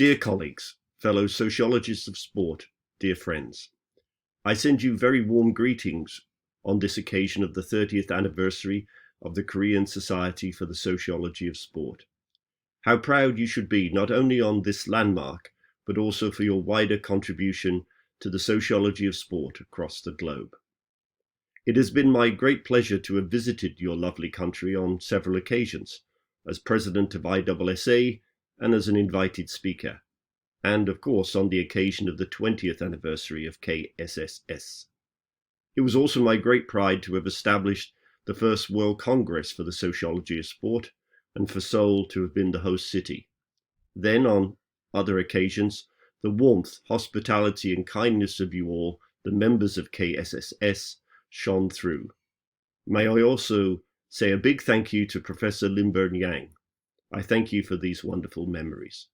Dear colleagues, fellow sociologists of sport, dear friends, I send you very warm greetings on this occasion of the 30th anniversary of the Korean Society for the Sociology of Sport. How proud you should be not only on this landmark, but also for your wider contribution to the sociology of sport across the globe. It has been my great pleasure to have visited your lovely country on several occasions, as president of ISSA and as an invited speaker, and of course on the occasion of the 20th anniversary of KSSS. It was also my great pride to have established the first World Congress for the Sociology of Sport, and for Seoul to have been the host city. Then, on other occasions, the warmth, hospitality and kindness of you all, the members of KSSS, shone through. May I also say a big thank you to Professor Limburn Yang. I thank you for these wonderful memories.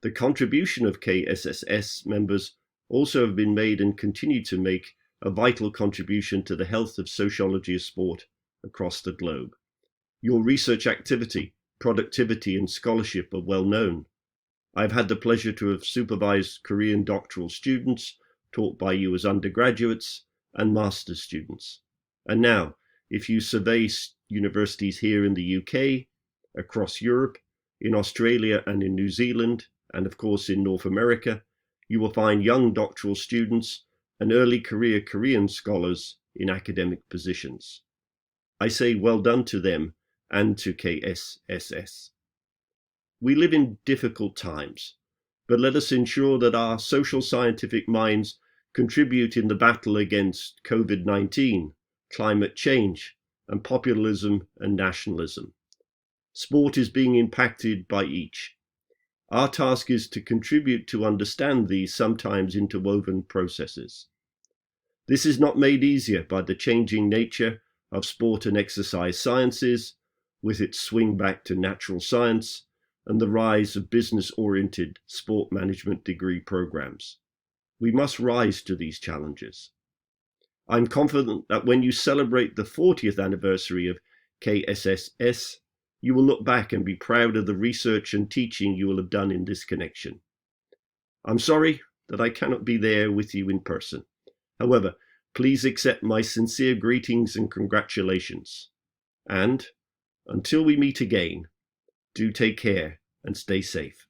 The contribution of KSSS members also have been made and continue to make a vital contribution to the health of sociology of sport across the globe. Your research activity, productivity and scholarship are well known. I've had the pleasure to have supervised Korean doctoral students taught by you as undergraduates and master's students. And now, if you survey universities here in the UK, across Europe, in Australia and in New Zealand, and of course in North America, you will find young doctoral students and early career Korean scholars in academic positions. I say well done to them and to KSSS. We live in difficult times, but let us ensure that our social scientific minds contribute in the battle against COVID-19, climate change, and populism and nationalism. Sport is being impacted by each. Our task is to contribute to understand these sometimes interwoven processes. This is not made easier by the changing nature of sport and exercise sciences, with its swing back to natural science and the rise of business-oriented sport management degree programs. We must rise to these challenges. I'm confident that when you celebrate the 40th anniversary of KSSS, you will look back and be proud of the research and teaching you will have done in this connection. I'm sorry that I cannot be there with you in person. However, please accept my sincere greetings and congratulations. And until we meet again, do take care and stay safe.